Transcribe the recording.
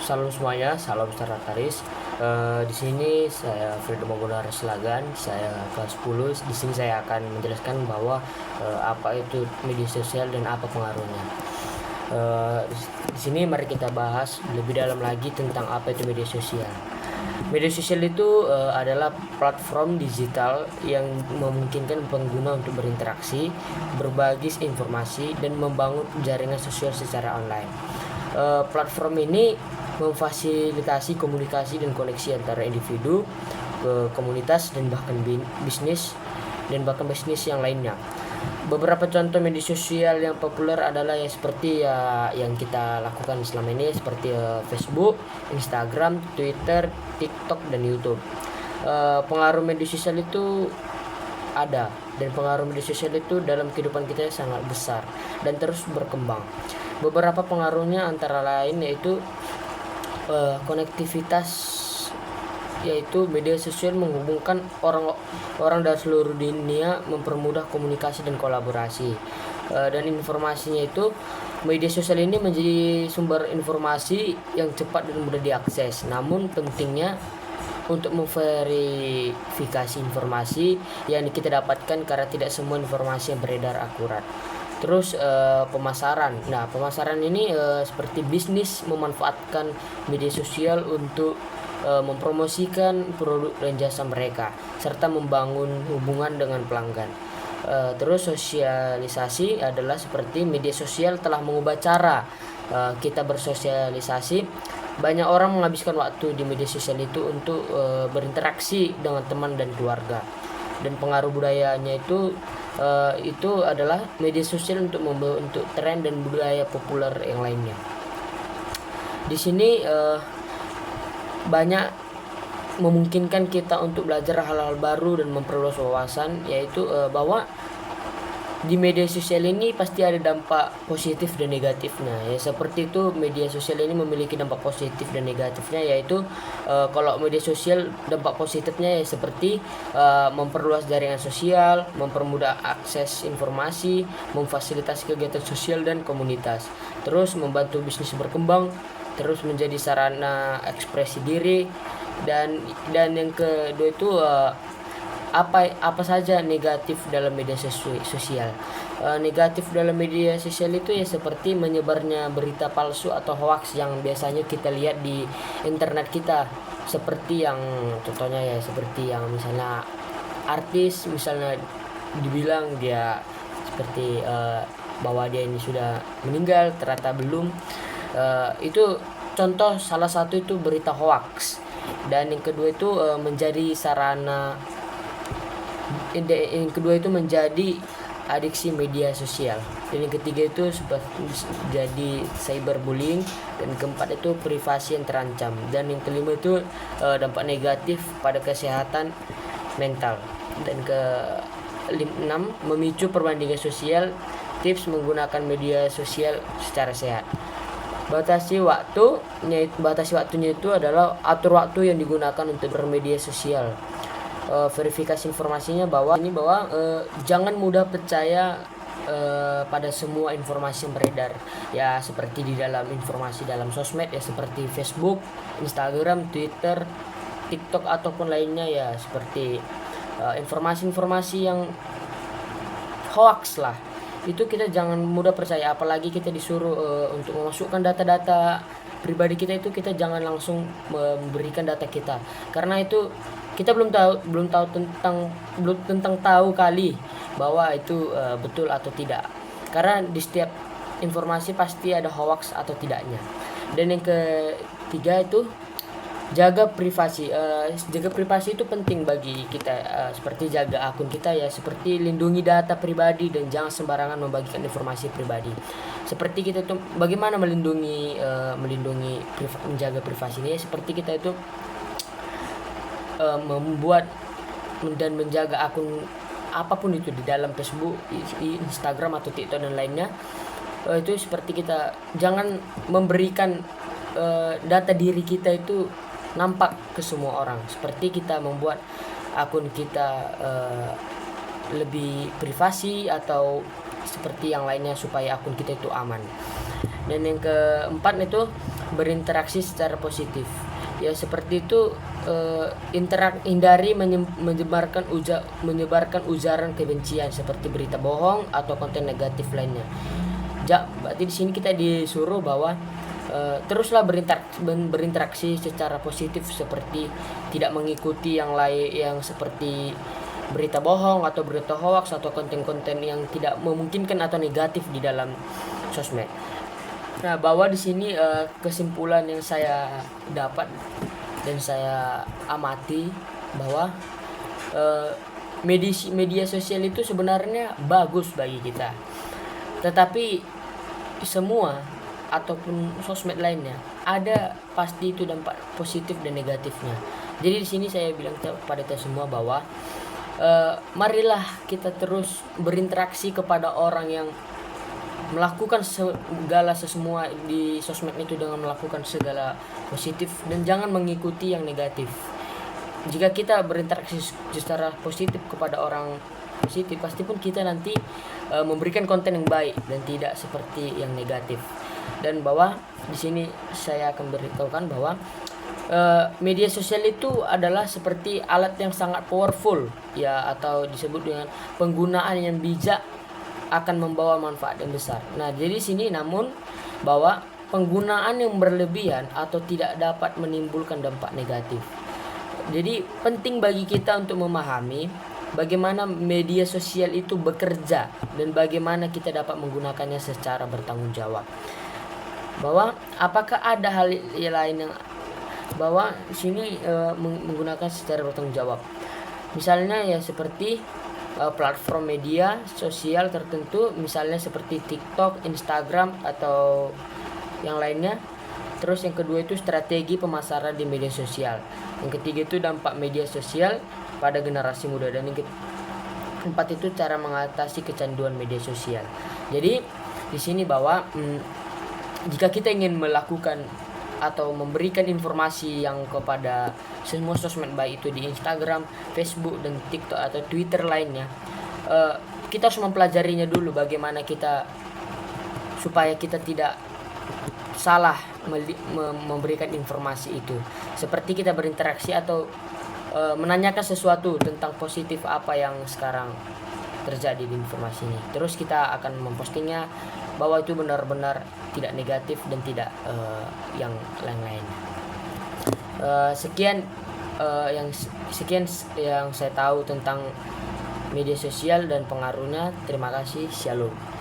Salam semuanya, salam Starataris. Di sini saya Fredo Magunara Selagan, saya kelas 10. Di sini saya akan menjelaskan bahwa apa itu media sosial dan apa pengaruhnya. Di sini mari kita bahas lebih dalam lagi tentang apa itu media sosial. Media sosial itu adalah platform digital yang memungkinkan pengguna untuk berinteraksi, berbagi informasi, dan membangun jaringan sosial secara online. Platform ini memfasilitasi komunikasi dan koneksi antara individu ke komunitas dan bahkan bisnis yang lainnya. Beberapa contoh media sosial yang populer adalah seperti yang kita lakukan selama ini, seperti Facebook, Instagram, Twitter, TikTok, dan YouTube. Pengaruh media sosial itu ada, dan pengaruh media sosial itu dalam kehidupan kita sangat besar dan terus berkembang. Beberapa pengaruhnya antara lain yaitu konektivitas, yaitu media sosial menghubungkan orang dari seluruh dunia, mempermudah komunikasi dan kolaborasi. Dan informasinya itu, media sosial ini menjadi sumber informasi yang cepat dan mudah diakses. Namun pentingnya untuk memverifikasi informasi yang kita dapatkan, karena tidak semua informasi yang beredar akurat. Terus pemasaran. Nah, pemasaran ini seperti bisnis memanfaatkan media sosial untuk mempromosikan produk dan jasa mereka serta membangun hubungan dengan pelanggan. Terus sosialisasi adalah seperti media sosial telah mengubah cara kita bersosialisasi. Banyak orang menghabiskan waktu di media sosial itu untuk berinteraksi dengan teman dan keluarga. Dan pengaruh budayanya itu adalah media sosial untuk membentuk tren dan budaya populer yang lainnya. Di sini banyak memungkinkan kita untuk belajar hal-hal baru dan memperluas wawasan, yaitu bahwa di media sosial ini pasti ada dampak positif dan negatifnya. Ya, seperti itu, media sosial ini memiliki dampak positif dan negatifnya, yaitu kalau media sosial dampak positifnya seperti memperluas jaringan sosial, mempermudah akses informasi, memfasilitasi kegiatan sosial dan komunitas, terus membantu bisnis berkembang, terus menjadi sarana ekspresi diri, dan yang kedua itu apa saja negatif dalam media sosial. Negatif dalam media sosial itu seperti menyebarnya berita palsu atau hoax yang biasanya kita lihat di internet kita, seperti yang contohnya seperti yang misalnya artis misalnya dibilang dia seperti bahwa dia ini sudah meninggal, ternyata belum. Itu contoh salah satu itu berita hoax. Dan yang kedua itu menjadi sarana, yang kedua itu menjadi adiksi media sosial, dan yang ketiga itu jadi cyberbullying, dan keempat itu privasi yang terancam, dan yang kelima itu dampak negatif pada kesehatan mental, dan ke-6 memicu perbandingan sosial. Tips menggunakan media sosial secara sehat. Batasi waktunya itu adalah atur waktu yang digunakan untuk bermedia sosial. Verifikasi informasinya bahwa jangan mudah percaya pada semua informasi yang beredar, ya seperti di dalam informasi dalam sosmed, ya seperti Facebook, Instagram, Twitter, TikTok ataupun lainnya, ya seperti informasi-informasi yang hoax lah. Itu kita jangan mudah percaya, apalagi kita disuruh untuk memasukkan data-data pribadi kita, itu kita jangan langsung memberikan data kita, karena itu kita belum tahu kali bahwa itu betul atau tidak, karena di setiap informasi pasti ada hoax atau tidaknya. Dan yang ketiga itu jaga privasi. Jaga privasi itu penting bagi kita, seperti jaga akun kita, ya seperti lindungi data pribadi dan jangan sembarangan membagikan informasi pribadi. Seperti kita itu bagaimana menjaga privasi ini, seperti kita itu membuat dan menjaga akun apapun itu di dalam Facebook, Instagram atau TikTok dan lainnya. Itu seperti kita jangan memberikan data diri kita itu nampak ke semua orang, seperti kita membuat akun kita lebih privasi atau seperti yang lainnya supaya akun kita itu aman. Dan yang keempat itu berinteraksi secara positif. Ya seperti itu, hindari menyebarkan ujaran kebencian seperti berita bohong atau konten negatif lainnya. Berarti di sini kita disuruh bahwa teruslah berinteraksi secara positif, seperti tidak mengikuti yang lain yang seperti berita bohong atau berita hoax atau konten-konten yang tidak memungkinkan atau negatif di dalam sosmed. Nah, bahwa di sini kesimpulan yang saya dapat dan saya amati bahwa media sosial itu sebenarnya bagus bagi kita. Tetapi semua ataupun sosmed lainnya ada pasti itu dampak positif dan negatifnya. Jadi di sini saya bilang kepada kita semua bahwa marilah kita terus berinteraksi kepada orang yang melakukan semua di sosmed itu dengan melakukan segala positif, dan jangan mengikuti yang negatif. Jika kita berinteraksi secara positif kepada orang positif, pasti pun kita nanti memberikan konten yang baik dan tidak seperti yang negatif. Dan bahwa di sini saya akan beritahukan bahwa media sosial itu adalah seperti alat yang sangat powerful, ya, atau disebut dengan penggunaan yang bijak akan membawa manfaat yang besar. Nah, jadi sini namun bahwa penggunaan yang berlebihan atau tidak dapat menimbulkan dampak negatif. Jadi penting bagi kita untuk memahami bagaimana media sosial itu bekerja dan bagaimana kita dapat menggunakannya secara bertanggung jawab. Bahwa apakah ada hal lain yang bahwa sini menggunakan secara bertanggung jawab. Misalnya ya seperti platform media sosial tertentu, misalnya seperti TikTok, Instagram atau yang lainnya. Terus yang kedua itu strategi pemasaran di media sosial. Yang ketiga itu dampak media sosial pada generasi muda, dan yang keempat itu cara mengatasi kecanduan media sosial. Jadi di sini bahwa jika kita ingin melakukan atau memberikan informasi yang kepada semua sosmed, baik itu di Instagram, Facebook, dan TikTok atau Twitter lainnya, kita harus mempelajarinya dulu bagaimana kita supaya kita tidak salah memberikan informasi itu. Seperti kita berinteraksi atau menanyakan sesuatu tentang positif apa yang sekarang terjadi di informasi ini. Terus kita akan mempostingnya bahwa itu benar-benar tidak negatif dan tidak yang lain-lain. Sekian yang saya tahu tentang media sosial dan pengaruhnya. Terima kasih. Shalom.